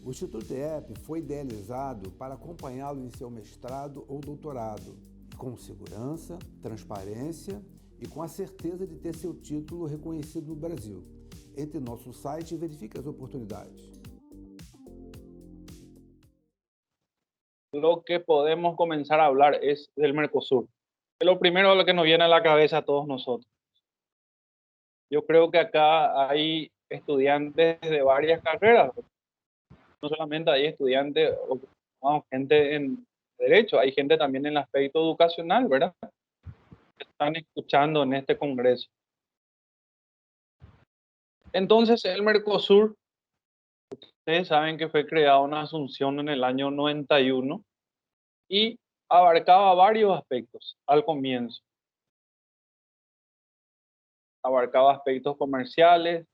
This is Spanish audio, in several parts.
O Instituto IEP foi idealizado para acompanhá-lo em seu mestrado ou doutorado, com segurança, transparência e com a certeza de ter seu título reconhecido no Brasil. Entre em nosso site e verifique as oportunidades. Lo que podemos comenzar a hablar es del Mercosur. Es lo primero lo que nos viene a la cabeza a todos nosotros. Yo creo que acá hay estudiantes de varias carreras, no solamente hay estudiantes o gente en derecho, hay gente también en el aspecto educacional, ¿verdad? Que están escuchando en este congreso. Entonces, el Mercosur, ustedes saben que fue creado una asunción en el año 91 y abarcaba varios aspectos al comienzo. Abarcaba aspectos comerciales,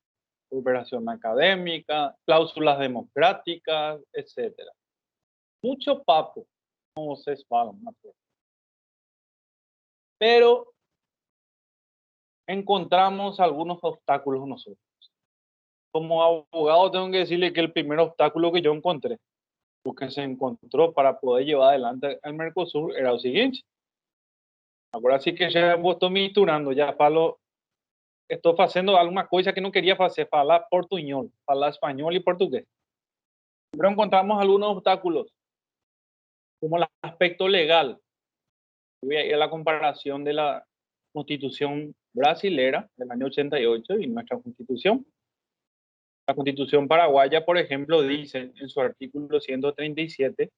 cooperación académica, cláusulas democráticas, etcétera. Mucho papo, como vocês falam, pero encontramos algunos obstáculos nosotros. Como abogado tengo que decirle que el primer obstáculo que yo encontré, o que se encontró para poder llevar adelante el Mercosur, era o seguinte. Agora sí que já estou me misturando, já falo, estou fazendo alguma coisa que não queria fazer, falar portunhol, falar espanhol e português. Pero encontramos algunos obstáculos, como el aspecto legal. Voy a ir a la comparación de la Constitución brasilera del año 88 y nuestra Constitución. La Constitución paraguaya, por ejemplo, dice en su artículo 137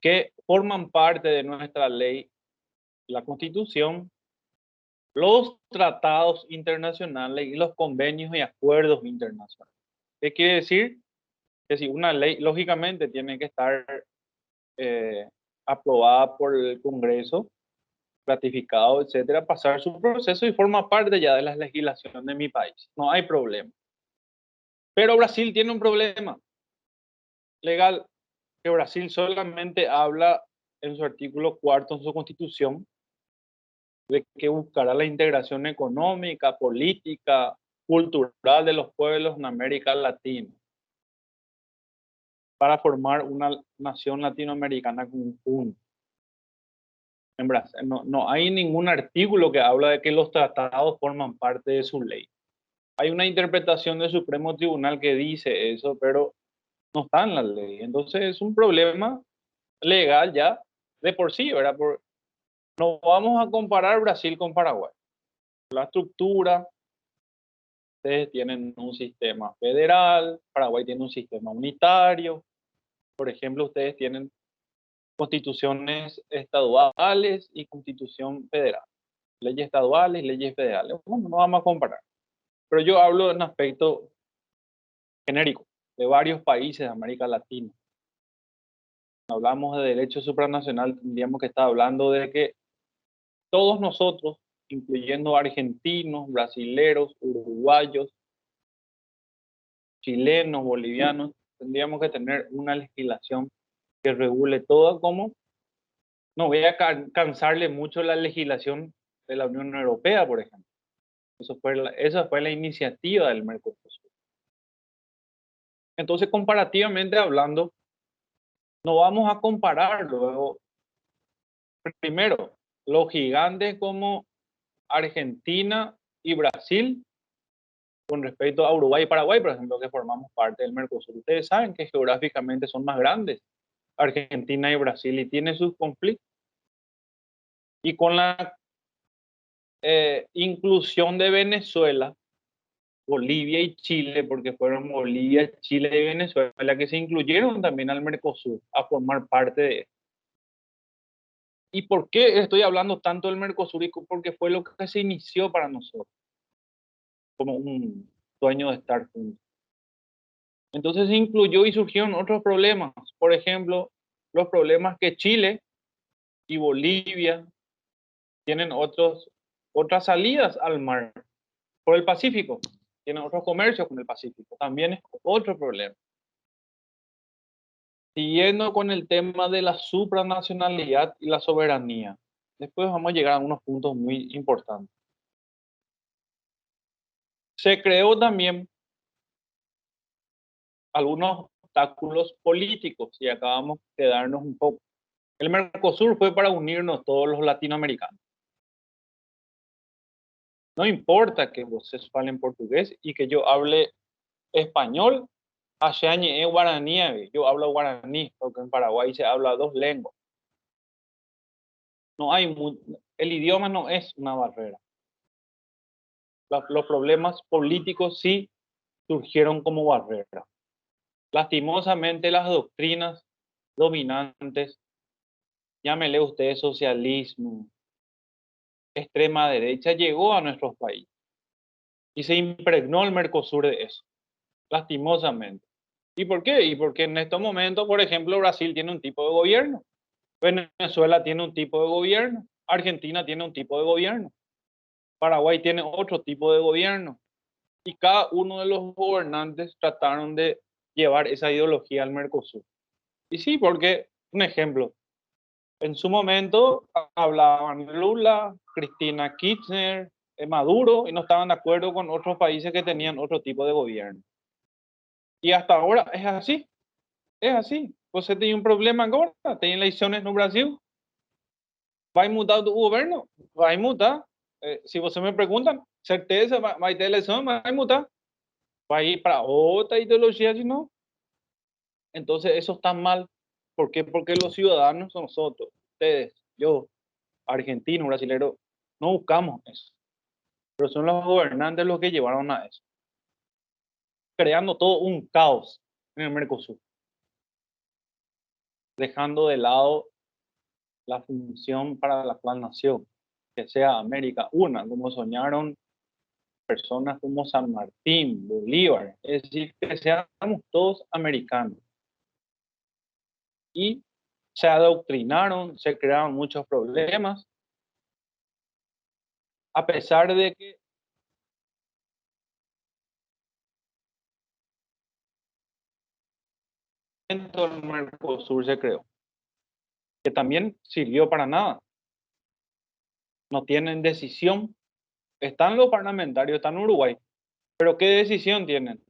que forman parte de nuestra ley la Constitución, los tratados internacionales y los convenios y acuerdos internacionales. ¿Qué quiere decir? Que si una ley, lógicamente, tiene que estar aprobada por el Congreso, ratificado, etcétera, pasar su proceso y forma parte ya de la legislación de mi país. No hay problema. Pero Brasil tiene un problema legal, que Brasil solamente habla en su artículo 4 en su constitución de que buscará la integración económica, política, cultural de los pueblos en América Latina para formar una nación latinoamericana conjunta. En Brasil no hay ningún artículo que habla de que los tratados forman parte de su ley. Hay una interpretación del Supremo Tribunal que dice eso, pero no está en la ley. Entonces es un problema legal ya de por sí, ¿verdad? No vamos a comparar Brasil con Paraguay. La estructura, ustedes tienen un sistema federal, Paraguay tiene un sistema unitario. Por ejemplo, ustedes tienen constituciones estaduales y constitución federal. Leyes estaduales y leyes federales. Bueno, no vamos a comparar. Pero yo hablo de un aspecto genérico de varios países de América Latina. Cuando hablamos de derecho supranacional, tendríamos que estar hablando de que todos nosotros, incluyendo argentinos, brasileros, uruguayos, chilenos, bolivianos, tendríamos que tener una legislación que regule todo, como no voy a cansarle mucho la legislación de la Unión Europea, por ejemplo. Esa fue la iniciativa del Mercosur. Entonces, comparativamente hablando, no vamos a comparar luego, primero, los gigantes como Argentina y Brasil con respecto a Uruguay y Paraguay, por ejemplo, que formamos parte del Mercosur. Ustedes saben que geográficamente son más grandes Argentina y Brasil y tienen sus conflictos. Y con la inclusión de Venezuela, Bolivia y Chile, porque fueron Bolivia, Chile y Venezuela que se incluyeron también al Mercosur a formar parte de esto. ¿Y por qué estoy hablando tanto del Mercosur? Porque fue lo que se inició para nosotros, como un sueño de estar juntos. Entonces se incluyó y surgieron otros problemas. Por ejemplo, los problemas que Chile y Bolivia tienen otras salidas al mar por el Pacífico. Tienen otros comercios con el Pacífico. También es otro problema. Siguiendo con el tema de la supranacionalidad y la soberanía. Después vamos a llegar a unos puntos muy importantes. Se creó también algunos obstáculos políticos y acabamos de quedarnos un poco. El Mercosur fue para unirnos todos los latinoamericanos. No importa que ustedes hablen portugués y que yo hable español, Axañe es guaraní, yo hablo guaraní, porque en Paraguay se habla dos lenguas. No hay el idioma no es una barrera. Los problemas políticos sí surgieron como barrera. Lastimosamente las doctrinas dominantes, llámele usted socialismo, extrema derecha, llegó a nuestros países y se impregnó el Mercosur de eso, lastimosamente. ¿Y por qué? Y porque en estos momentos, por ejemplo, Brasil tiene un tipo de gobierno, Venezuela tiene un tipo de gobierno, Argentina tiene un tipo de gobierno, Paraguay tiene otro tipo de gobierno, y cada uno de los gobernantes trataron de llevar esa ideología al Mercosur. Y sí, porque, un ejemplo, en su momento hablaban Lula, Cristina Kirchner, Maduro, y no estaban de acuerdo con otros países que tenían otro tipo de gobierno. Y hasta ahora es así, es así. Você tem un problema agora, tem eleições no Brasil, vai mudar o governo? Vai mudar. Se você me pergunta, certeza vai ter eleição, vai mudar. Vai ir para otra ideología de nuevo. Entonces eso está mal. ¿Por qué? Porque los ciudadanos, nosotros, ustedes, yo, argentino, brasilero, no buscamos eso. Pero son los gobernantes los que llevaron a eso. Creando todo un caos en el Mercosur. Dejando de lado la función para la cual nació. Que sea América una, como soñaron personas como San Martín, Bolívar. Es decir, que seamos todos americanos. Y se adoctrinaron, se crearon muchos problemas, a pesar de que el Mercosur se creó, que también sirvió para nada. No tienen decisión. Están los parlamentarios, están en Uruguay, pero ¿qué decisión tienen?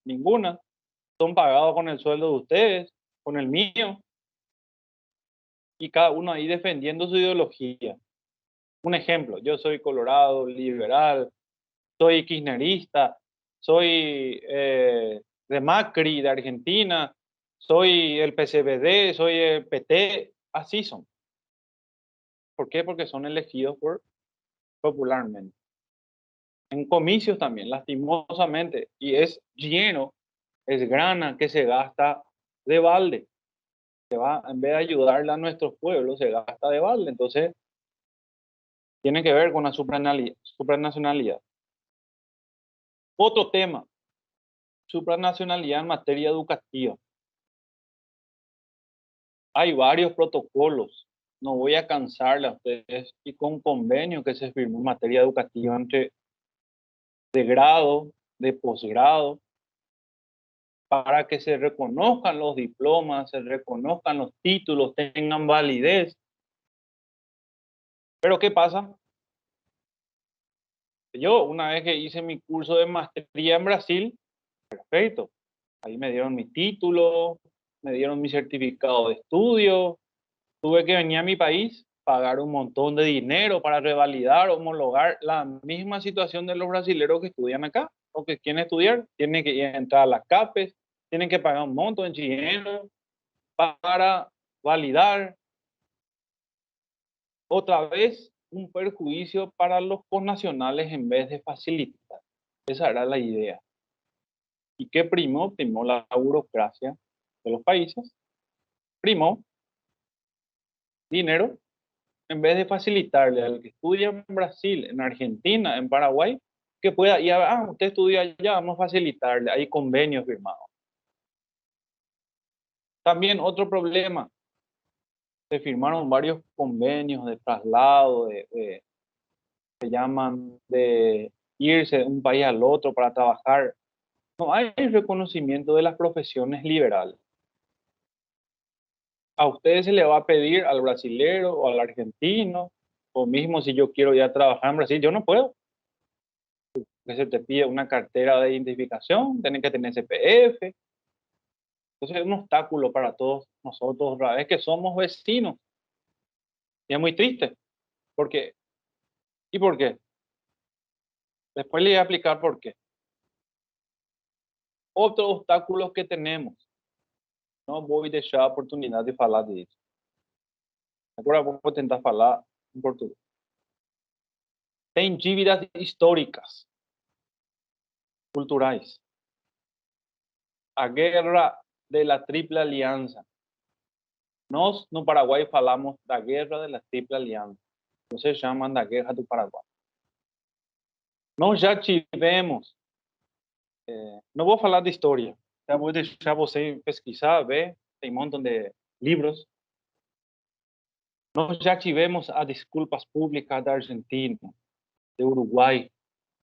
Ninguna. Son pagados con el sueldo de ustedes, con el mío, y cada uno ahí defendiendo su ideología. Un ejemplo, yo soy colorado, liberal, soy kirchnerista, soy de Macri, de Argentina, soy el PCBD, soy el PT, así son. ¿Por qué? Porque son elegidos popularmente. En comicios también, lastimosamente, y es lleno, es grana que se gasta de balde. Se va, en vez de ayudarle a nuestros pueblos, se gasta de balde. Entonces, tiene que ver con la supranacionalidad. Otro tema, supranacionalidad en materia educativa. Hay varios protocolos, no voy a cansarle a ustedes, y con convenio que se firmó en materia educativa entre de grado, de posgrado, para que se reconozcan los diplomas, se reconozcan los títulos, tengan validez. Pero ¿qué pasa? Yo, una vez que hice mi curso de maestría en Brasil, perfecto, ahí me dieron mi título, me dieron mi certificado de estudio, tuve que venir a mi país, pagar un montón de dinero para revalidar, homologar la misma situación de los brasileños que estudian acá, o que quieren estudiar, tienen que entrar a las CAPES, tienen que pagar un montón de dinero para validar. Otra vez, un perjuicio para los connacionales en vez de facilitar. Esa era la idea. ¿Y qué primó? Primó la burocracia de los países, primó dinero, en vez de facilitarle al que estudia en Brasil, en Argentina, en Paraguay, que pueda ir usted estudia allá, vamos a facilitarle, hay convenios firmados. También otro problema, se firmaron varios convenios de traslado, se llaman de irse de un país al otro para trabajar. No hay reconocimiento de las profesiones liberales. A ustedes se le va a pedir al brasilero o al argentino, o mismo si yo quiero ya trabajar en Brasil, yo no puedo. Que se te pide una cartera de identificación, tienen que tener CPF, Entonces es un obstáculo para todos nosotros, otra vez que somos vecinos. Y es muy triste. Porque, ¿y por qué? Después le voy a explicar por qué. Otro obstáculo que tenemos. Não vou deixar a oportunidade de falar disso. Agora vou tentar falar em português. Tem dívidas históricas, culturais. A guerra de la Triple Aliança. Nós, no Paraguai, falamos da guerra de la Triple Aliança. Vocês chamam da guerra do Paraguai. Nós já tivemos, não vou falar de história, já vou deixar você pesquisar, ver, tem um montão de livros. Nós já tivemos as desculpas públicas da Argentina, do Uruguai,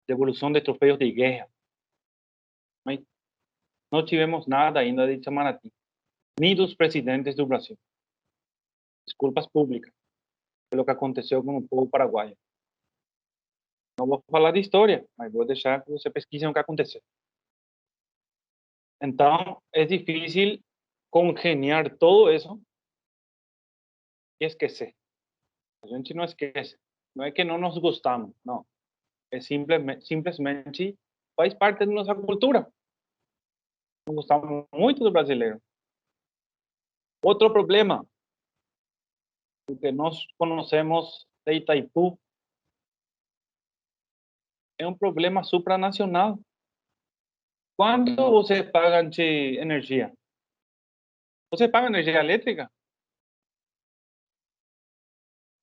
devolução de troféus de guerra. Mas não tivemos nada ainda de Itamaraty, nem dos presidentes do Brasil. Desculpas públicas pelo que aconteceu com o povo paraguaio. Não vou falar de história, mas vou deixar que você pesquise o que aconteceu. Então, é difícil congeniar todo isso e esquecer. A gente não esquece. Não é que não nos gostamos, não. É simplesmente faz parte da nossa cultura. Nos gostamos muito do brasileiro. Outro problema, o que nós conhecemos de Itaipu, é um problema supranacional. Quanto você paga de energia? Você paga energia elétrica?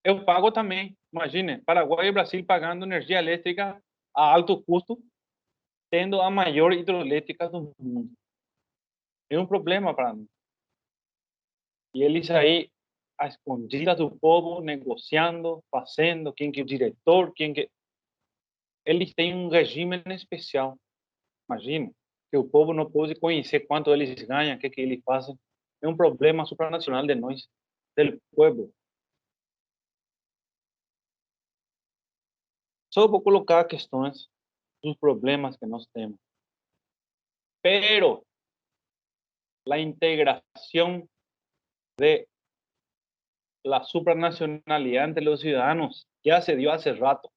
Eu pago também. Imagine, Paraguai e Brasil pagando energia elétrica a alto custo, tendo a maior hidroelétrica do mundo. É um problema para nós. E eles aí, a escondidas do povo, negociando, fazendo, quem que é o diretor, quem que... Eles têm um regime especial. Imagina, que o povo não pode conhecer quanto eles ganham, o que eles fazem. É um problema supranacional de nós, do povo. Só vou colocar questões dos problemas que nós temos. Pero la integración de la supranacionalidad entre los ciudadanos ya se dio hace rato.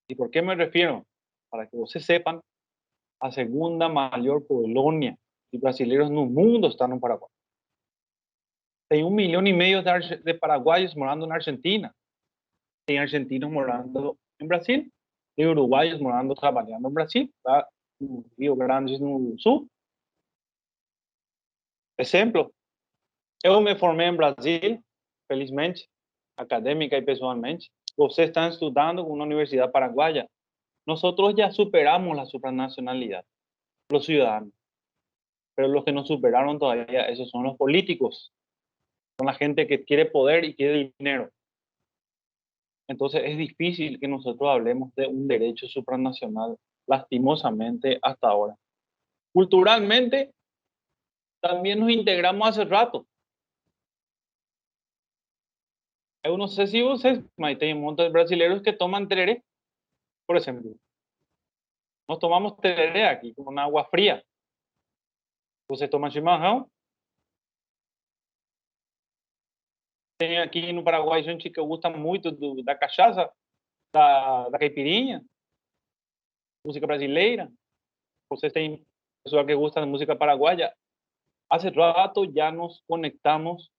¿Y por qué me refiero? Para que ustedes sepan, a segunda mayor colonia de brasileños no mundo está en Paraguay. Hay 1,5 milhões de paraguayos morando en Argentina. Hay argentinos morando en Brasil. Hay uruguayos morando, trabajando en Brasil. Está en Rio Grande do Sul. Exemplo, eu me formei em Brasil, felizmente, acadêmica e pessoalmente. Vocês estão estudando em uma universidade paraguaia. Nós já superamos a supranacionalidade, os cidadãos. Pero los que no superaron todavía, esos son los políticos. Son la gente que quiere poder y quiere dinero. Entonces es difícil que nosotros hablemos de un derecho supranacional, lastimosamente, hasta ahora. Culturalmente, también nos integramos hace rato. Eu não sei se vocês, mas tem um monte de brasileiros que tomam tereré, por exemplo. Nós tomamos tereré aqui com água fria. Você toma chimarrão. Tem aqui no Paraguai gente que gosta muito da cachaça, da caipirinha, música brasileira. Vocês têm pessoal que gosta da música paraguaia. Hace rato ya nos conectamos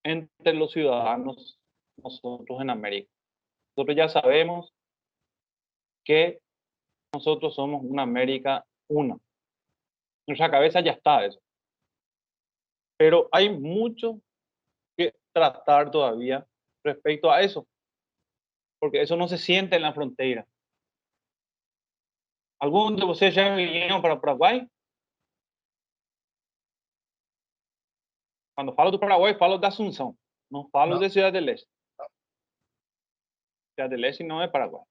entre los ciudadanos, nosotros en América. Nosotros ya sabemos que nosotros somos una América una. En nuestra cabeza ya está eso. Pero hay mucho que tratar todavía respecto a eso, porque eso no se siente en la frontera. ¿Algunos de ustedes ya vinieron para Paraguay? Quando falo do Paraguai, falo da Assunção. Não falo de Ciudad del Este. Ciudad del Este não é Paraguai.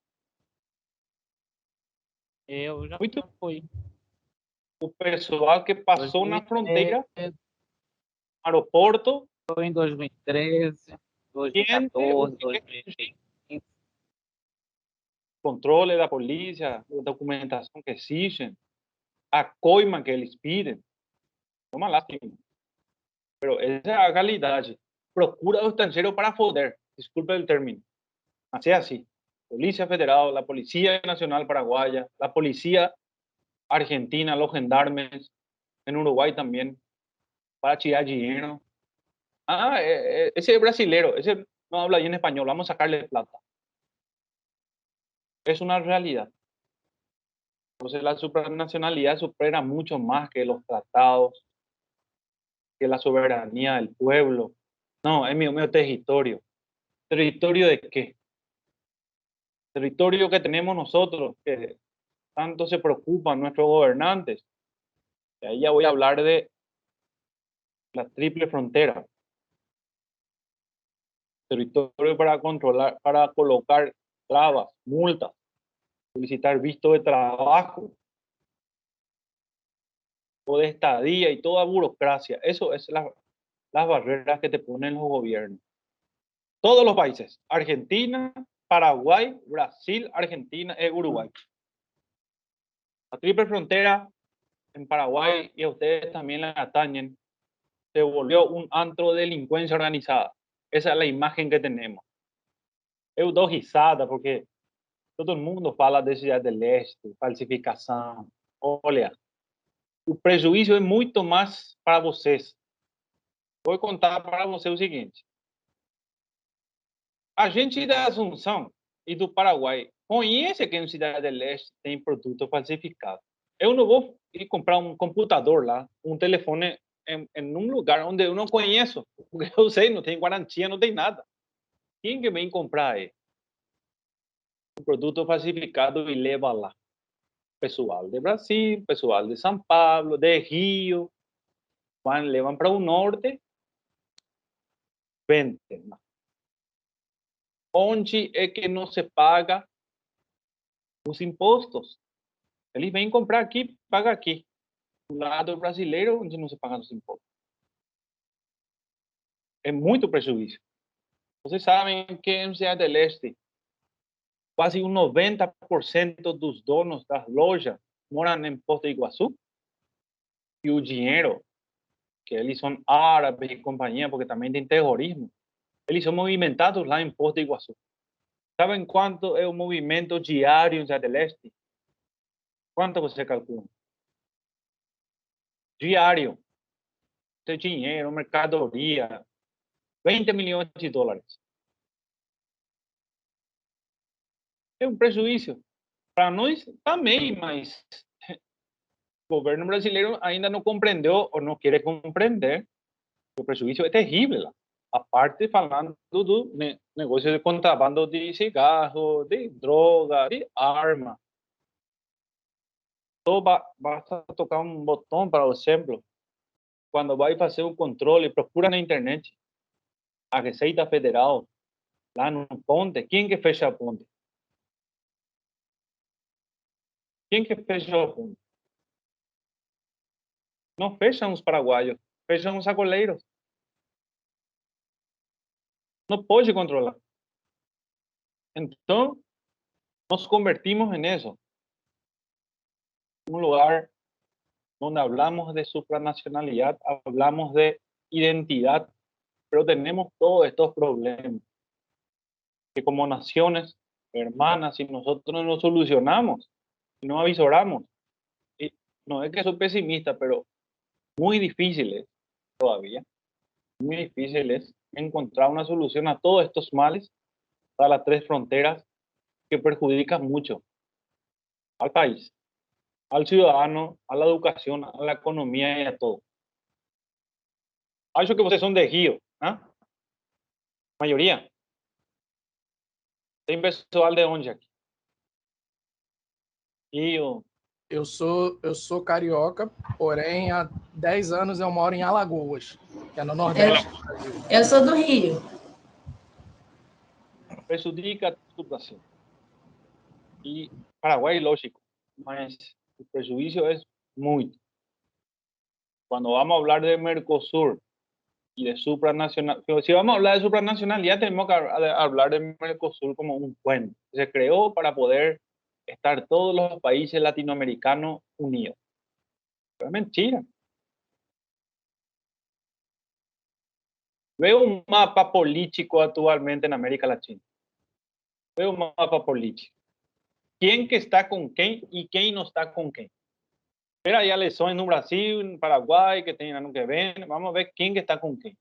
Eu já Muito. fui. O pessoal que passou na 2013, fronteira, aeroporto, Foi em 2013, 2014, 2015. controle da polícia, documentação que existe. a coima que eles pedem, é uma lástima. Pero essa é a realidade. Procura do estrangeiro para foder, desculpe o término. Mas é assim. Polícia Federal, a Polícia Nacional Paraguaya, a Polícia Argentina, los gendarmes, en Uruguay también, para tirar dinero. Ese es brasilero, ese no habla bien español, vamos a sacarle plata. Es una realidad. Entonces la supranacionalidad supera mucho más que los tratados, que la soberanía del pueblo. No, es mi territorio. ¿Territorio de qué? Territorio que tenemos nosotros, que tanto se preocupan nuestros gobernantes. Y ahí ya voy a hablar de la triple frontera. Territorio para controlar, para colocar trabas, multas, solicitar visto de trabajo o de estadía y toda burocracia. Eso es las barreras que te ponen los gobiernos. Todos los países, Argentina, Paraguay, Brasil, Argentina y Uruguay. La triple frontera en Paraguay, y a ustedes también la atañen, se volvió un antro de delincuencia organizada. Esa es la imagen que tenemos. Eu dou risada porque todo mundo fala de Cidade do Leste, falsificação. Olha, o prejuízo é muito mais para vocês. Vou contar para você o seguinte. A gente da Assunção e do Paraguai conhece que em Cidade do Leste tem produto falsificado. Eu não vou ir comprar um computador lá, um telefone em um lugar onde eu não conheço, porque eu sei, não tem garantia, não tem nada. Quem que vem comprar aí um produto falsificado e leva lá? Pessoal de Brasil, pessoal de São Paulo, de Rio, levam para o norte, vendem. Onde é que não se paga os impostos? Eles vêm comprar aqui, paga aqui. Do lado brasileiro, onde não se pagam os impostos. É muito prejuízo. Vocês sabem que em Cidade do Leste, quase 90% dos donos das lojas moram em Foz do Iguaçu. E o dinheiro, que eles são árabes e companhia, porque também tem terrorismo, eles são movimentados lá em Foz do Iguaçu. Sabem quanto é o movimento diário em Cidade do Leste? Quanto você calcula? Diário. Tem dinheiro, mercadoria, 20 milhões de dólares. É um prejuízo para nós também, mas o governo brasileiro ainda não compreendeu ou não quer compreender. O prejuízo é terrível. A parte falando do negócio de contrabando de cigarro, de droga, de arma. Só basta tocar um botão, por exemplo, quando vai fazer o controle, procura na internet a Receita Federal, lá no ponte, quem que fecha a ponte? Quem que fecha a ponte? Não fecham os paraguaios, fecham os sacoleiros. Não pode controlar. Então, nos convertimos nisso. Um lugar onde hablamos de supranacionalidad, hablamos de identidad, pero tenemos todos estos problemas que como naciones hermanas, si nosotros no solucionamos, si no avisoramos, y no es que soy pesimista, pero muy difícil es todavía, muy difícil es encontrar una solución a todos estos males para las tres fronteras que perjudican mucho al país, al ciudadano, a la educación, a la economía y a todo. Acho que vocês são de Rio, né? Maioria. Tem pessoal de onde aqui? Rio. Eu sou carioca, porém há 10 anos eu moro em Alagoas, que é no Nordeste do Brasil. Eu sou do Rio. Prejudica tudo o Brasil. E Paraguai, lógico, mas o prejuízo é muito. Quando vamos falar de Mercosur y de supranacional, pero si vamos a hablar de supranacionalidad, tenemos que hablar de Mercosur como un puente. Se creó para poder estar todos los países latinoamericanos unidos. Es mentira. Veo un mapa político actualmente en América Latina. Veo un mapa político. ¿Quién que está con quién y quién no está con quién? Pero hay elecciones en Brasil, en Paraguay, que tienen que ver. Vamos a ver quién que está con quién.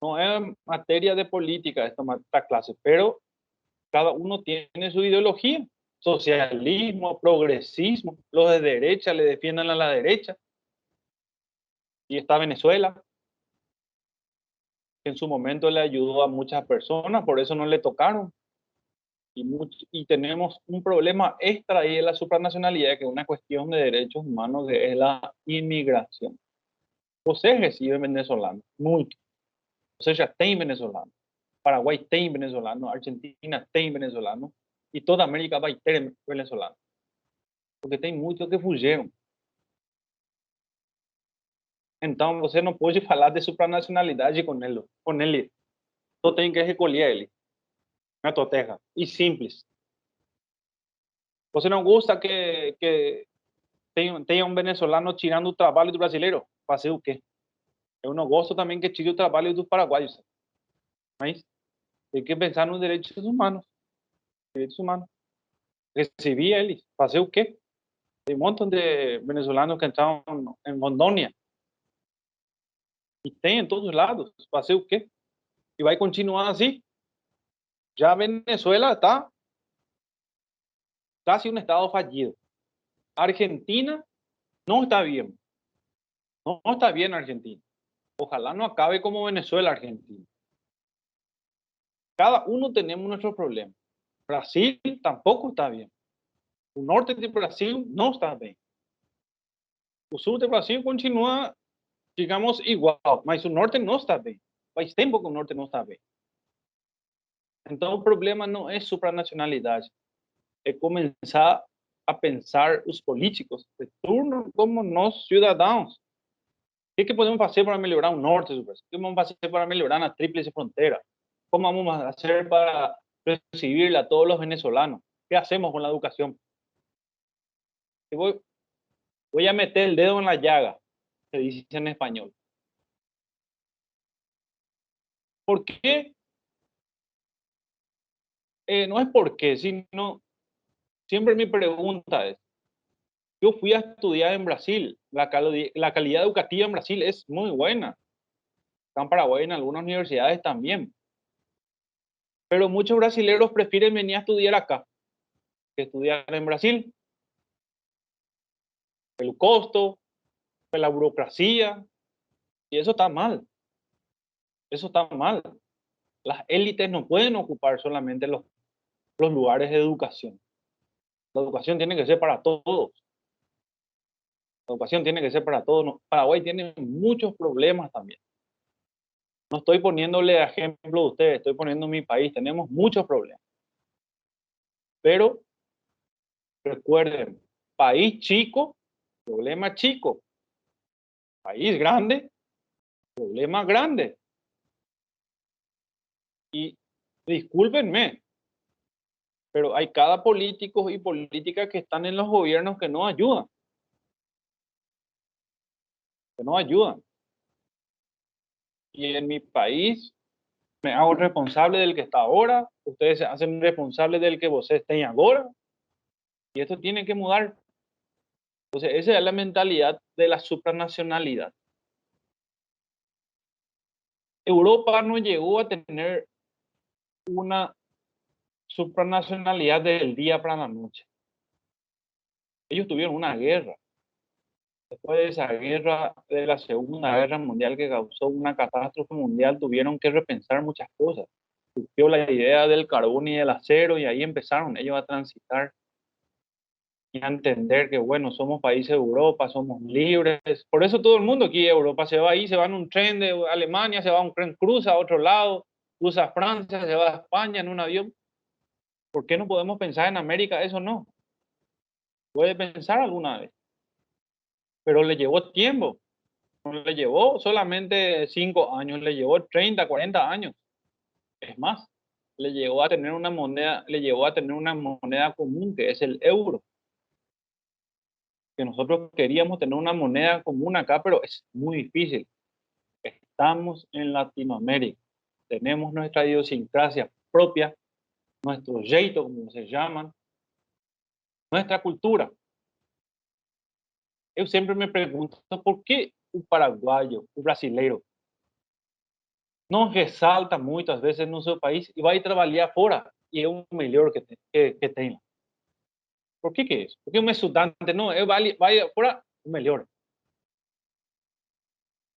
No es materia de política esta clase, pero cada uno tiene su ideología. Socialismo, progresismo, los de derecha le defienden a la derecha. Y está Venezuela, que en su momento le ayudó a muchas personas, por eso no le tocaron. Y tenemos un problema extra ahí de la supranacionalidad, que es una cuestión de derechos humanos, que es la inmigración. Você recibe venezolano, muito. Você já tem venezolano. Paraguay tem venezolano, Argentina tem venezolano, e toda a América vai ter venezolano. Porque tem muitos que fugiram. Então, você não pode falar de supranacionalidade com ele. Só tem que recolher ele na tua terra. E simples. Você não gosta que tenha um venezolano tirando o trabalho do brasileiro? Fazer o quê? Eu não gosto também que tire o trabalho dos paraguaios. Mas tem que pensar nos direitos humanos. Direitos humanos. Recibir eles. Fazer o quê? Tem um montão de venezolanos que estão em Rondônia. E tem em todos os lados. Fazer o quê? E vai continuar assim. Já a Venezuela está casi un estado fallido. Argentina no está bien. No está bien Argentina. Ojalá no acabe como Venezuela, Argentina. Cada uno tenemos nuestros problemas. Brasil tampoco está bien. El norte de Brasil no está bien. El sur de Brasil continúa, digamos, igual, pero el norte no está bien. Faz tempo que el norte no está bien. Entonces el problema no es supranacionalidad. Es comenzar a pensar os políticos de turno como nós cidadãos. O que podemos fazer para melhorar o norte do Brasil? O que vamos fazer para melhorar a tríplice frontera? ¿Cómo vamos a hacer para recibir a todos los venezolanos? ¿Qué hacemos con la educación? Voy a meter el dedo en la llaga, se dice en español. ¿Por qué? No es por qué, sino siempre mi pregunta es, yo fui a estudiar en Brasil, la calidad educativa en Brasil es muy buena. Acá en Paraguay, en algunas universidades también. Pero muchos brasileños prefieren venir a estudiar acá que estudiar en Brasil. El costo, la burocracia, y eso está mal. Eso está mal. Las élites no pueden ocupar solamente los lugares de educación. La educación tiene que ser para todos. La educación tiene que ser para todos. Paraguay tiene muchos problemas también. No estoy poniéndole ejemplo a ustedes, estoy poniendo mi país. Tenemos muchos problemas. Pero recuerden, país chico, problema chico. País grande, problema grande. Y discúlpenme, pero hay cada político y política que están en los gobiernos que no ayudan. Que no ayudan. Y en mi país me hago responsable del que está ahora, ustedes se hacen responsables del que vos estén ahora, y esto tiene que mudar. Entonces, esa es la mentalidad de la supranacionalidad. Europa no llegó a tener una supranacionalidad del día para la noche. Ellos tuvieron una guerra. Después de esa guerra, de la Segunda Guerra Mundial, que causó una catástrofe mundial, tuvieron que repensar muchas cosas. Surgió la idea del carbón y del acero, y ahí empezaron ellos a transitar y a entender que, bueno, somos países de Europa, somos libres. Por eso todo el mundo aquí de Europa se va ahí, se va en un tren de Alemania, se va a un tren, cruza a otro lado, cruza a Francia, se va a España en un avión. ¿Por qué no podemos pensar en América? Eso no. Puede pensar alguna vez. Pero le llevó tiempo. No le llevó solamente 5 años, le llevó 30, 40 años. Es más, le llevó a tener una moneda común, que es el euro. que nosotros queríamos tener una moneda común acá, pero es muy difícil. Estamos en Latinoamérica, tenemos nuestra idiosincrasia propia, nuestro jeito, como se llaman, nuestra cultura. Yo siempre me pregunto, por qué un paraguayo, un brasileiro, no resalta muchas veces en nuestro país y va a trabajar fuera y es un mejor que tenga? ¿Por qué que es? Porque un estudante, no, vaya fuera, un mejor.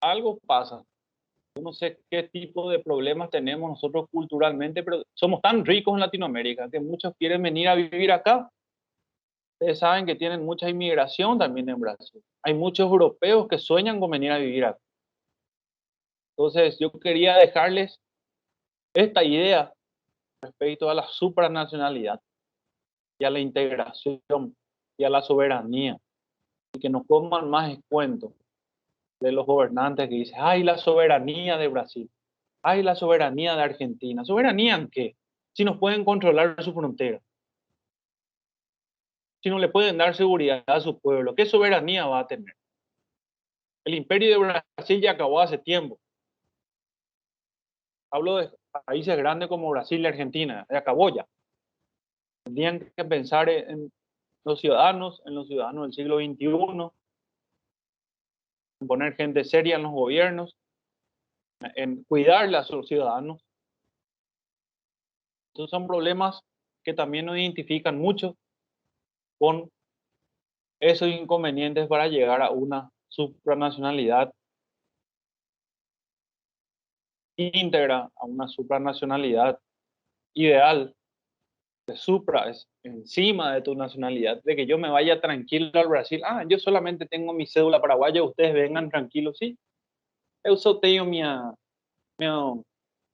Algo pasa. Yo no sé qué tipo de problemas tenemos nosotros culturalmente, pero somos tan ricos en Latinoamérica que muchos quieren venir a vivir acá. Ustedes saben que tienen mucha inmigración también en Brasil. Hay muchos europeos que sueñan con venir a vivir acá. Entonces, yo quería dejarles esta idea respecto a la supranacionalidad y a la integración y a la soberanía. Y que no coman más en cuento de los gobernantes que dicen, ay, la soberanía de Brasil, ay, la soberanía de Argentina. ¿Soberanía en qué? Si nos pueden controlar su frontera, si no le pueden dar seguridad a su pueblo, ¿qué soberanía va a tener? El imperio de Brasil ya acabó hace tiempo. Hablo de países grandes como Brasil y Argentina, ya acabó ya. Tendrían que pensar en los ciudadanos del siglo XXI, en poner gente seria en los gobiernos, en cuidar a sus ciudadanos. Entonces son problemas que también nos identifican mucho con esos inconvenientes para llegar a una supranacionalidad íntegra, a una supranacionalidad ideal. De supra es encima de tu nacionalidad, de que yo me vaya tranquilo al Brasil. Ah, yo solamente tengo mi cédula paraguaya, ustedes vengan tranquilos, sí. Eu só tenho minha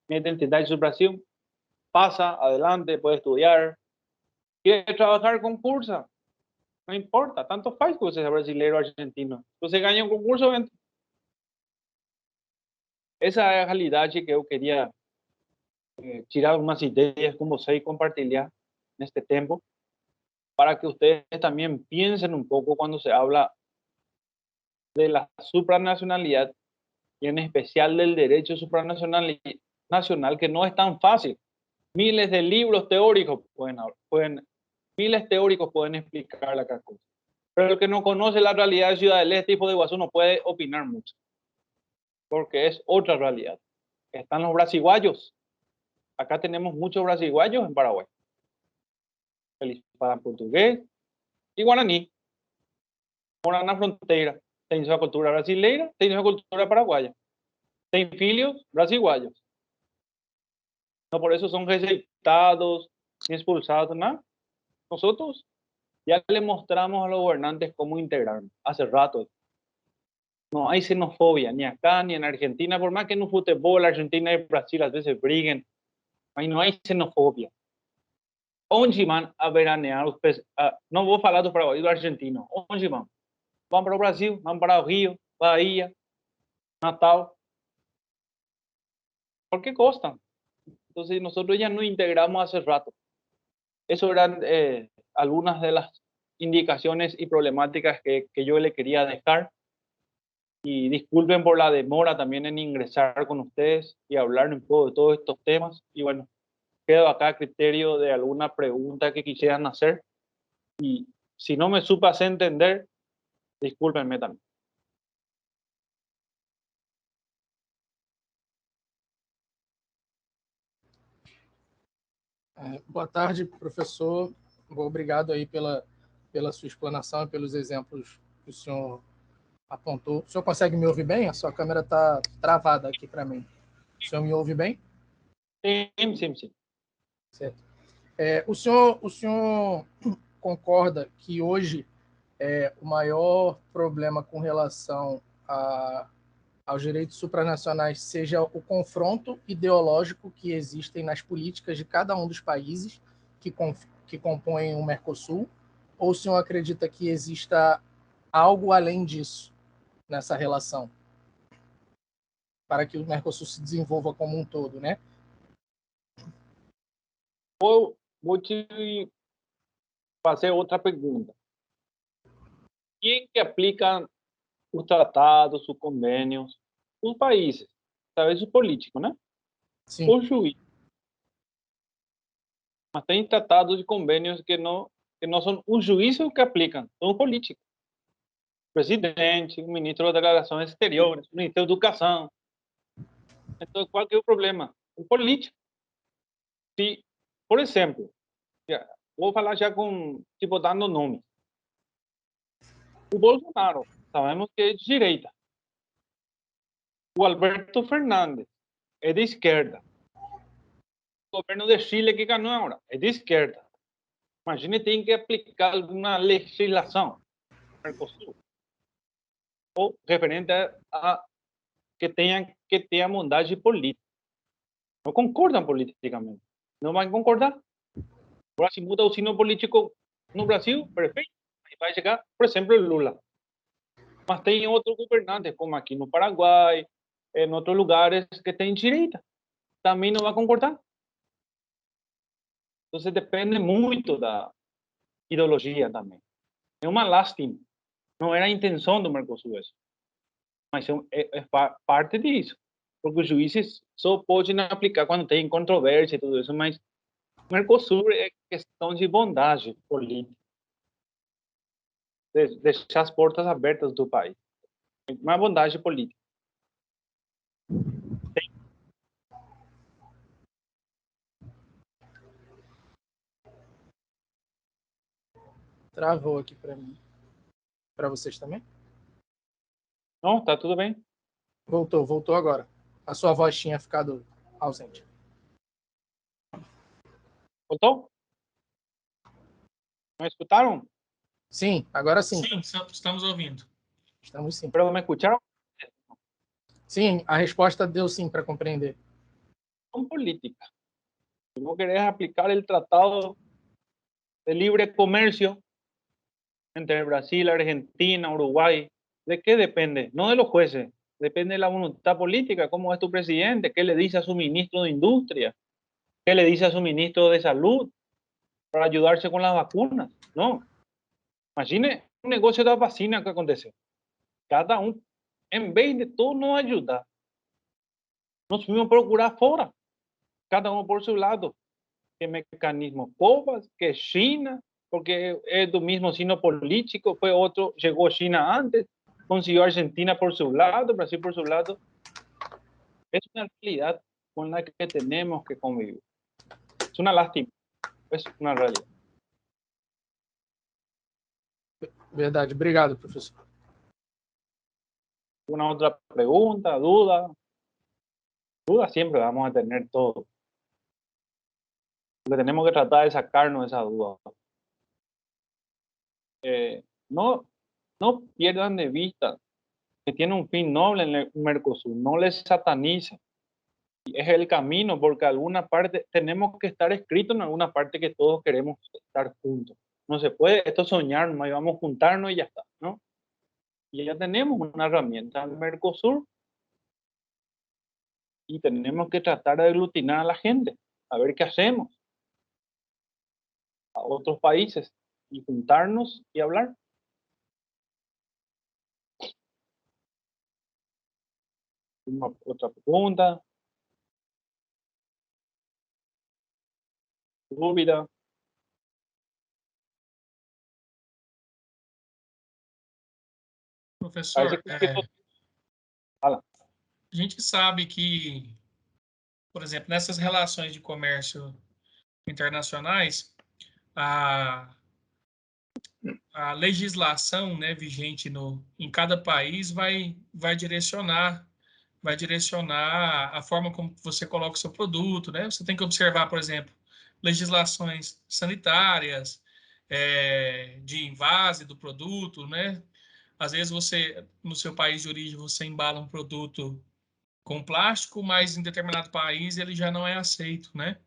identidade do Brasil. Pasa, adelante, puede estudiar. Quiere trabajar, concursa. No importa, tanto faz que você sea brasileiro o argentino. Você ganha um concurso, entra. Essa é a realidade que eu queria tirar algunas ideas con você y compartirlas en este tiempo, para que ustedes también piensen un poco cuando se habla de la supranacionalidad y en especial del derecho supranacional, que no es tan fácil. Miles de libros teóricos miles teóricos pueden explicar la cosa. Pero el que no conoce la realidad de Ciudad del Este y de Iguazú no puede opinar mucho, porque es otra realidad. Están los brasiguayos. Acá tenemos muchos brasiguayos en Paraguay. Eles falam português e guarani. Moram na fronteira. Tem sua cultura brasileira, tem sua cultura paraguaya. Tem filhos brasiguayos. No por eso son rejeitados y expulsados, ¿no? Nosotros ya le mostramos a los gobernantes cómo integrarnos hace rato. No hay xenofobia ni acá ni en Argentina, por más que en un fútbol Argentina y Brasil a veces briguen, ahí no hay xenofobia. Onde van a veranear os não vou falar do Paraguai, do argentino. Onde vão? Vão para o Brasil, vão para o Rio, Bahia, Natal. Porque gostan. Entonces nosotros ya nos integramos hace rato. Eso eran algunas de las indicaciones y problemáticas que yo le quería dejar. Y disculpen por la demora también en ingresar con ustedes y hablar un poco de todos estos temas. Y bueno, quedo acá a criterio de alguna pregunta que quisieran hacer. Y si no me supe hacer entender, discúlpenme también. Boa tarde, professor. Obrigado aí pela sua explanação e pelos exemplos que o senhor apontou. O senhor consegue me ouvir bem? A sua câmera está travada aqui para mim. O senhor me ouve bem? Sim. Certo. O senhor concorda que hoje o maior problema com relação aos direitos supranacionais seja o confronto ideológico que existem nas políticas de cada um dos países que compõem o Mercosul? Ou o senhor acredita que exista algo além disso nessa relação para que o Mercosul se desenvolva como um todo, né? Vou te fazer outra pergunta. quem que aplica os tratados, os convênios? Os países, talvez os políticos, né? Sim. Os juízes. Mas tem tratados e convênios que não são os juízes que aplicam, são os políticos. O presidente, o ministro das Relações Exteriores, o ministro da Educação. Então, qual que é o problema? O político. Se, por exemplo, vou falar já com, tipo, dando nome. O Bolsonaro, sabemos que é de direita. O Alberto Fernandes é de esquerda. O governo de Chile que ganhou agora é de esquerda. Imagine, tem que aplicar alguma legislação no Mercosul ou referente a que tenha bondade política. Não concordam politicamente. Não vai concordar. Agora, se muda o sino político no Brasil, perfeito. Aí vai chegar, por exemplo, o Lula. Mas tem outros governantes, como aqui no Paraguai, em outros lugares que tem direita. Também não vai concordar. Então, depende muito da ideologia também. É uma lástima. Não era a intenção do Mercosul isso. Mas é parte disso. Porque os juízes só podem aplicar quando tem controvérsia e tudo isso. Mas o Mercosul é questão de bondade política. Deixar as portas abertas do país. Uma bondade política. Travou aqui para mim. Para vocês também? Não, tá tudo bem. Voltou agora. A sua voz tinha ficado ausente. Voltou? Não escutaram? Sim, agora sim. Sim, estamos ouvindo. Estamos sim. Pero me escucharam? Sim, a resposta deu sim para compreender. Son política. Si vos querés aplicar el tratado de libre comercio entre Brasil, Argentina, Uruguay, ¿de qué depende? No de los jueces, depende de la voluntad política. ¿Cómo es tu presidente? ¿Qué le dice a su ministro de Industria? ¿Qué le dice a su ministro de Salud para ayudarse con las vacunas? No. Imagine un negocio de vacina que acontece. Cada uno, en vez de todo nos ayudar, nos fuimos a procurar fuera. Cada uno por su lado. ¿Qué mecanismo? COVAX, que China, porque es lo mismo sino político, fue otro, llegó China antes, consiguió Argentina por su lado, Brasil por su lado. Es una realidad con la que tenemos que convivir. Es una lástima, es una realidad. Verdade. Obrigado, professor. ¿Una otra pregunta, duda? Duda siempre vamos a tener todo. Lo que tenemos que tratar de sacarnos esa duda. No pierdan de vista que tiene un fin noble en el Mercosur, no les sataniza. Es el camino, porque alguna parte tenemos que estar escrito en alguna parte que todos queremos estar juntos. No se puede esto soñar, no vamos a juntarnos y ya está, ¿no? Y ya tenemos una herramienta en Mercosur y tenemos que tratar de aglutinar a la gente, a ver qué hacemos a otros países y juntarnos y hablar. Otra pregunta. Dúvida. Professor, Fala. a gente sabe que, por exemplo, nessas relações de comércio internacionais, a legislação, né, vigente em cada país vai direcionar a forma como você coloca o seu produto, né? Você tem que observar, por exemplo, legislações sanitárias, de invase do produto, né? Às vezes você, no seu país de origem, você embala um produto com plástico, mas em determinado país ele já não é aceito, né?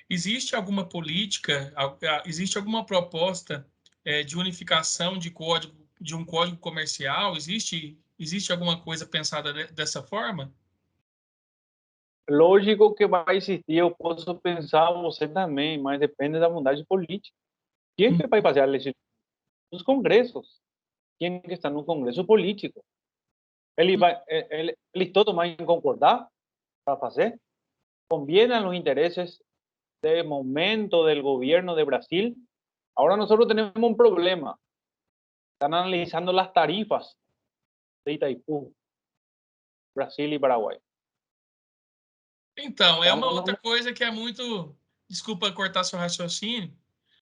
Existe alguma política, existe alguma proposta de unificação de um código comercial? Existe alguma coisa pensada dessa forma? Lógico que vai existir, eu posso pensar você também, mas depende da vontade política. Quem que vai fazer a legislação? Los congresos tienen que estar en un congreso político. Eles todos van a concordar para hacer. Convienen los intereses de momento del gobierno de Brasil. Ahora nosotros tenemos un problema. Están analizando las tarifas de Itaipú, Brasil e Paraguai. Então, é uma outra coisa que é muito... Desculpa cortar seu raciocínio,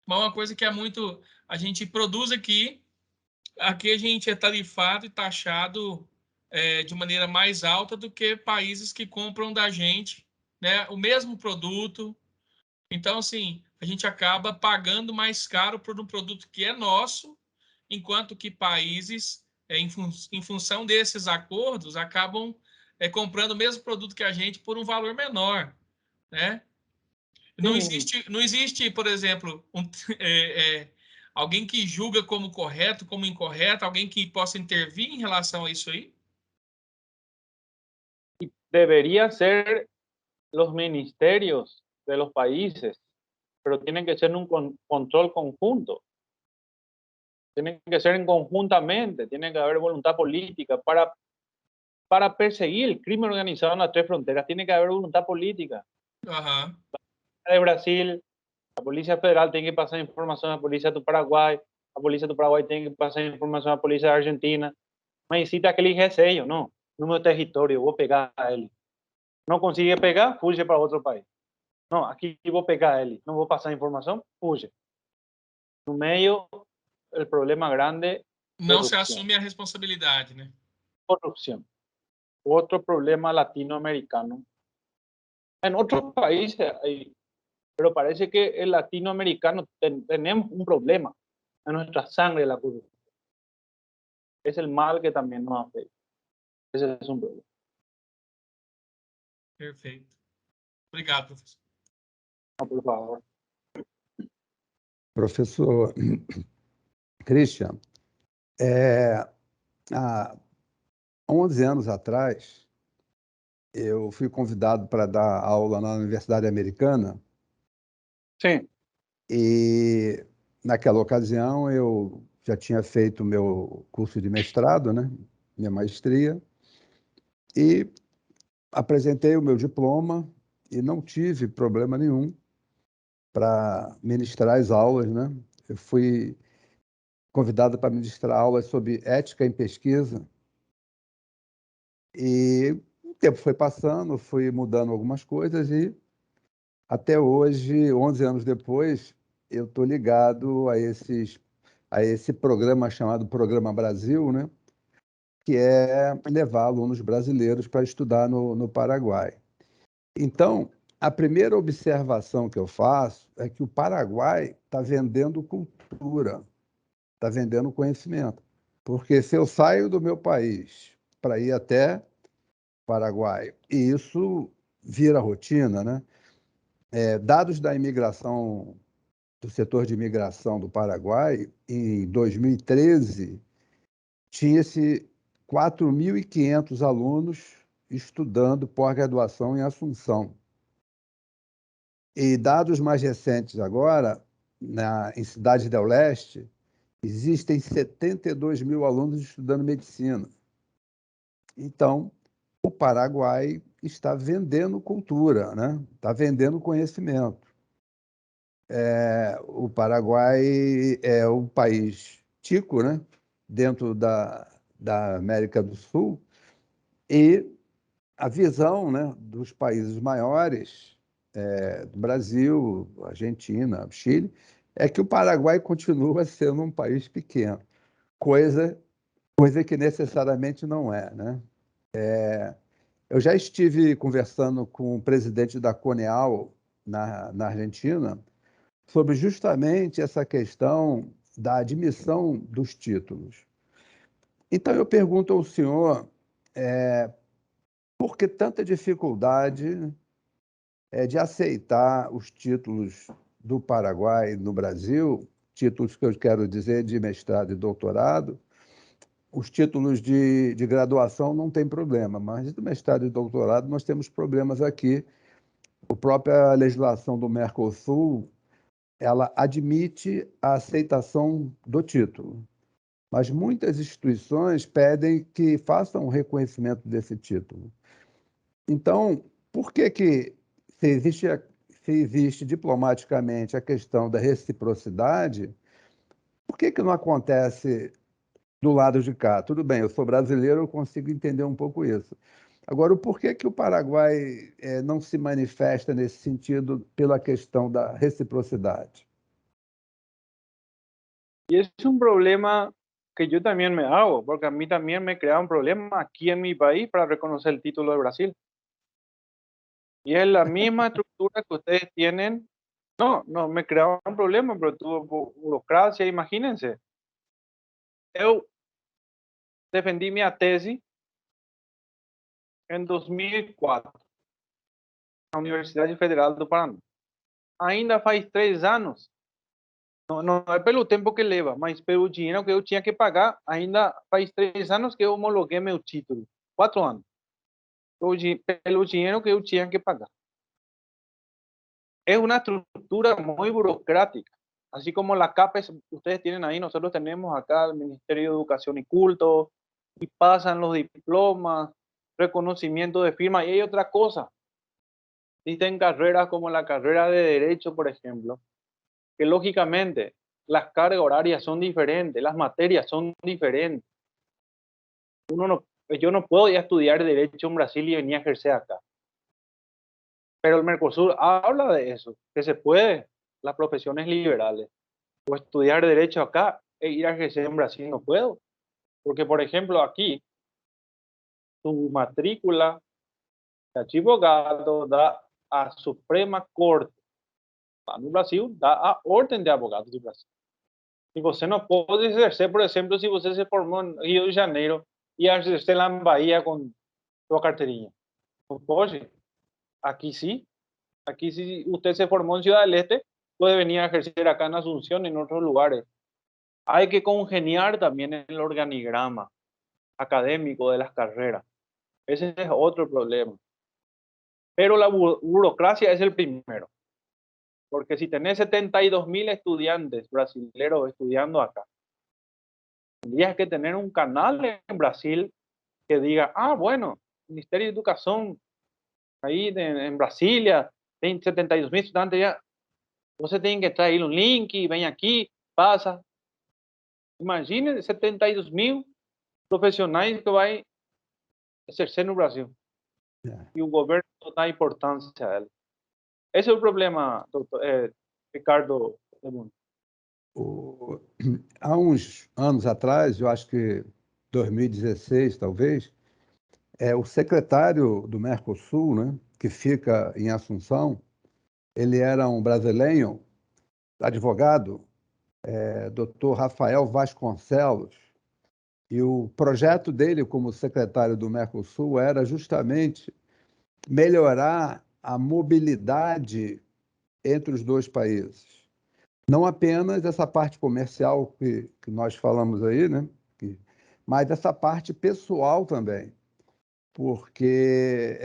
mas uma coisa que é muito... A gente produz aqui a gente é tarifado e taxado de maneira mais alta do que países que compram da gente, né, o mesmo produto. Então, assim, a gente acaba pagando mais caro por um produto que é nosso, enquanto que países, em função desses acordos, acabam comprando o mesmo produto que a gente por um valor menor, né? Não existe, por exemplo, alguém que julga como correto, como incorreto, alguém que possa intervir em relação a isso aí? Debería ser los ministerios de los países, pero tienen que ser en un control conjunto. Tienen que ser conjuntamente, tiene que haber voluntad política para perseguir el crimen organizado en las tres fronteras. Tiene que haber voluntad política. Uhum. De Brasil, la Policía Federal tiene que pasar información a la Policía de Paraguay, la Policía de Paraguay tiene que pasar información a la Policía de Argentina. Mas necesita que ele ellos, no. No es territorio, voy a pegar a él. No consigue pegar, fuge para otro país. No, aquí voy a pegar a él, no voy a pasar información, fuge. No medio, el problema grande... Não se assume a responsabilidade, né? Corrupción. Otro problema latinoamericano. En otros países hay, pero parece que el latinoamericano tenemos un problema en nuestra sangre, la corrupción. Es el mal que también nos afecta. Ese es un problema. Perfeito. Obrigado, professor. No, por favor. Professor Christian, há 11 anos atrás, eu fui convidado para dar aula na Universidade Americana. Sim. E naquela ocasião eu já tinha feito o meu curso de mestrado, né? Minha maestria, e apresentei o meu diploma e não tive problema nenhum para ministrar as aulas, né? Eu fui convidado para ministrar aulas sobre ética em pesquisa e o tempo foi passando, fui mudando algumas coisas e até hoje, 11 anos depois, eu estou ligado a esse programa chamado Programa Brasil, né? Que é levar alunos brasileiros para estudar no Paraguai. Então, a primeira observação que eu faço é que o Paraguai está vendendo cultura, está vendendo conhecimento. Porque se eu saio do meu país para ir até Paraguai, e isso vira rotina, né? Dados da imigração, do setor de imigração do Paraguai, em 2013, tinha-se 4.500 alunos estudando pós-graduação em Assunção. E dados mais recentes agora, em Cidade del Leste, existem 72 mil alunos estudando medicina. Então, o Paraguai está vendendo cultura, né? Está vendendo conhecimento. O Paraguai é um país tico, né? Dentro da América do Sul, e a visão, né, dos países maiores, do Brasil, Argentina, Chile, é que o Paraguai continua sendo um país pequeno, coisa que necessariamente não é, né? Eu já estive conversando com o presidente da CONEAL na Argentina sobre justamente essa questão da admissão dos títulos. Então, eu pergunto ao senhor por que tanta dificuldade de aceitar os títulos do Paraguai no Brasil, títulos que eu quero dizer de mestrado e doutorado. Os títulos de graduação não tem problema, mas do mestrado e doutorado nós temos problemas aqui. A própria legislação do Mercosul ela admite a aceitação do título, mas muitas instituições pedem que façam um reconhecimento desse título. Então, por que se existe diplomaticamente a questão da reciprocidade, por que não acontece do lado de cá? Tudo bem, eu sou brasileiro, eu consigo entender um pouco isso. Agora, o porquê que o Paraguai não se manifesta nesse sentido pela questão da reciprocidade? Y es un problema que yo también me hago, porque a mí también me crea un problema aquí en mi país para reconocer el título de Brasil. Y es la misma estructura que ustedes tienen. No me crea un problema, pero tuvo burocracia, imagínense. Eu defendí mi tese en 2004 na Universidade Federal do Paraná. Ainda faz 3 anos. Não é pelo tempo que leva, mas pelo dinheiro que eu tinha que pagar. Ainda faz 3 anos que eu homologuei meu título. 4 anos. Pelo dinheiro que eu tinha que pagar. Es una estructura muy burocrática. Así como la CAPES ustedes tienen ahí, nosotros tenemos acá el Ministerio de Educación y Culto, y pasan los diplomas, reconocimiento de firma, y hay otra cosa. Existen carreras como la carrera de Derecho, por ejemplo, que lógicamente las cargas horarias son diferentes, las materias son diferentes. Yo no puedo ya estudiar Derecho en Brasil y venir a ejercer acá. Pero el Mercosur habla de eso, que se puede, las profesiones liberales, o estudiar Derecho acá e ir a ejercer en Brasil no puedo. Porque, por ejemplo, aquí, tu matrícula de advogado da a Suprema Corte. Lá no Brasil, dá a Ordem de Advogados do Brasil. E você não pode exercer, por exemplo, se você se formou em Rio de Janeiro e exercer lá em Bahia com sua carteirinha. Não pode. Aquí sí. Aquí si usted se formó en Ciudad del Este, puede venir a ejercer acá en Asunción y en otros lugares. Hay que congeniar también el organigrama académico de las carreras. Ese es otro problema. Pero la burocracia es el primero. Porque si tenés 72,000 estudiantes brasileños estudiando acá, tendrías que tener un canal en Brasil que diga, bueno, Ministerio de Educación, ahí en Brasilia, tem 72,000 estudiantes ya. Você tem que traer um link, vem aqui, passa. Imagine 72,000 profissionais que vai exercer no Brasil. E o governo não dá importância a ela. Esse é o problema, Ricardo. Há uns anos atrás, eu acho que 2016 talvez, o secretário do Mercosul, né, que fica em Assunção, ele era um brasileiro, advogado, Dr. Rafael Vasconcelos, e o projeto dele como secretário do Mercosul era justamente melhorar a mobilidade entre os dois países. Não apenas essa parte comercial que nós falamos aí, né? Mas essa parte pessoal também, porque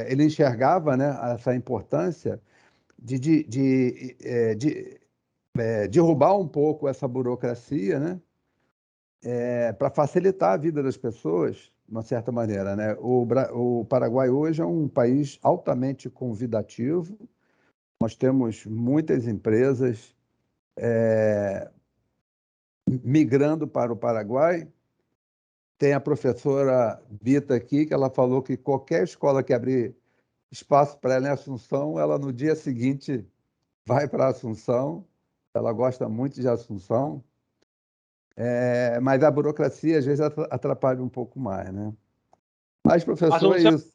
ele enxergava, né, essa importância de derrubar um pouco essa burocracia, né, para facilitar a vida das pessoas, de uma certa maneira, né? O Paraguai hoje é um país altamente convidativo. Nós temos muitas empresas migrando para o Paraguai. Tem a professora Bita aqui, que ela falou que qualquer escola que abrir espaço para ela em Assunção, ela no dia seguinte vai para Assunção. Ela gosta muito de Assunção. Mas a burocracia às vezes atrapalha um pouco mais, né? Mas, professor, Assunção, é isso.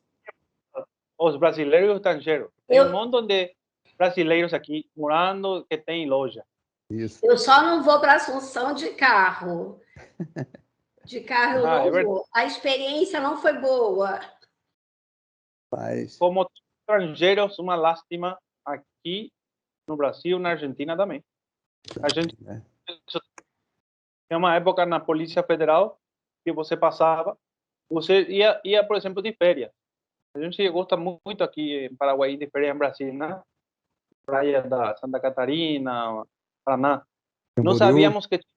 Os brasileiros estrangeiros. Tem um monte de brasileiros aqui morando que tem loja. Isso. Eu só não vou para Assunção de carro. De carro eu não vou. A experiência não foi boa. Mas... Como estrangeiros, uma lástima aqui no Brasil, na Argentina também. A gente tem uma época na Polícia Federal que você passava, você ia, por exemplo, de férias. A gente gosta muito aqui em Paraguai de férias em Brasil, né? praias da Santa Catarina, Paraná. Não Camboriú. sabíamos que tinha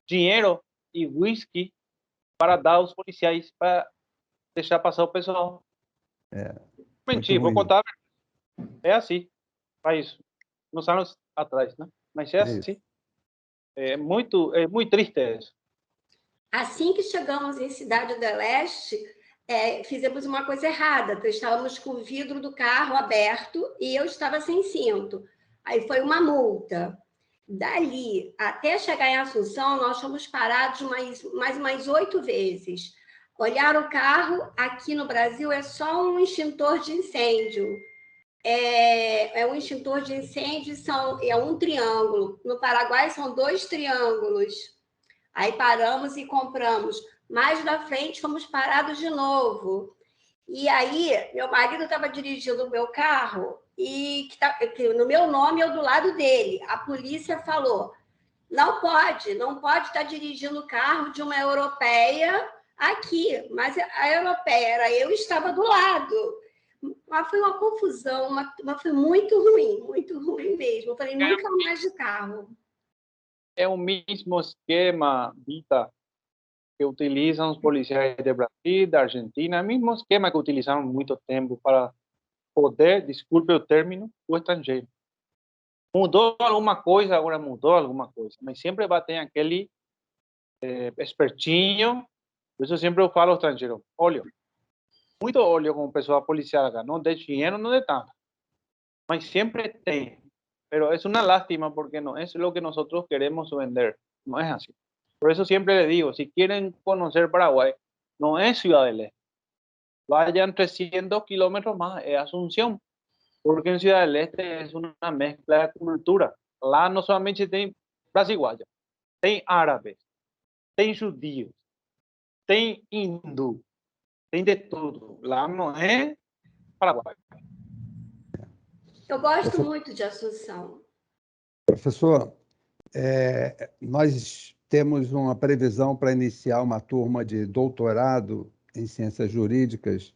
dinheiro e whisky para dar aos policiais para deixar passar o pessoal. Mentira, vou contar. É assim, faz isso. Uns anos atrás, né? Mas é assim. É muito triste isso. Assim que chegamos em Cidade do Leste, fizemos uma coisa errada. Estávamos com o vidro do carro aberto e eu estava sem cinto. Aí foi uma multa. Dali até chegar em Assunção, nós fomos parados mais umas 8 vezes. Olhar o carro, aqui no Brasil, é só um extintor de incêndio. Um extintor de incêndio, é um triângulo. No Paraguai, são 2 triângulos. Aí paramos e compramos. Mais na frente, fomos parados de novo. E aí, meu marido estava dirigindo o meu carro e que no meu nome eu do lado dele. A polícia falou: não pode estar dirigindo o carro de uma europeia aqui. Mas a europeia era eu e estava do lado. Mas foi uma confusão, mas foi muito ruim mesmo. Eu falei, nunca mais de carro. É o mesmo esquema, Vita, que utilizam os policiais de Brasil, da Argentina, é o mesmo esquema que utilizaram muito tempo para poder, desculpe o término, o estrangeiro. Mudou alguma coisa, agora mudou alguma coisa, mas sempre vai ter aquele espertinho. Por isso sempre eu falo ao estrangeiro, olha, muito olho com o pessoal policial acá, não dê dinheiro, não dê tanto, mas sempre tem. Pero es una lástima porque no es lo que nosotros queremos vender, no es así. Por eso siempre les digo, si quieren conocer Paraguay, no es Ciudad del Este. Vayan 300 kilómetros más, es Asunción, porque en Ciudad del Este es una mezcla de cultura. Lá no solamente tem brasileiro, tem árabes, tem judíos, tem hindu, tem de tudo. Lá não é Paraguai. Eu gosto muito de Assunção. Professor, nós temos uma previsão para iniciar uma turma de doutorado em ciências jurídicas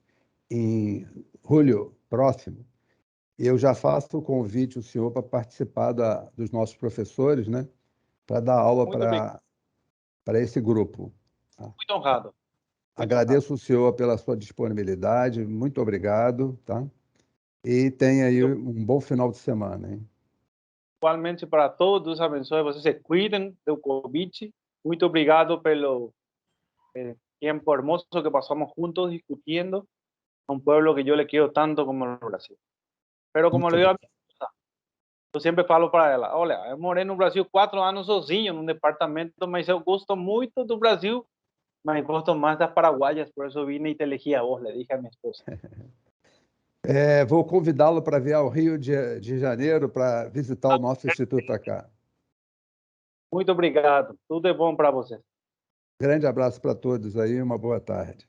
em julho próximo. E eu já faço o convite ao senhor para participar dos nossos professores, né? Para dar aula para esse grupo. Muito honrado. Agradeço o senhor pela sua disponibilidade. Muito obrigado. Tá? E tenha aí um bom final de semana. Hein? Igualmente para todos, Deus abençoe. Vocês se cuidem do Covid. Muito obrigado pelo tiempo hermoso que pasamos juntos discutiendo a un pueblo que yo le quiero tanto como el Brasil. Pero como le digo a mi esposa, eu sempre falo para ela, olha, eu morei no Brasil 4 anos sozinho, num departamento, mas eu gosto muito do Brasil, mas gosto mais das paraguaias, por isso vim e te elegi a vos, le dije a minha esposa. Vou convidá-lo para vir ao Rio de Janeiro para visitar o nosso Instituto acá. Muito obrigado. Tudo é bom para você. Grande abraço para todos aí, uma boa tarde.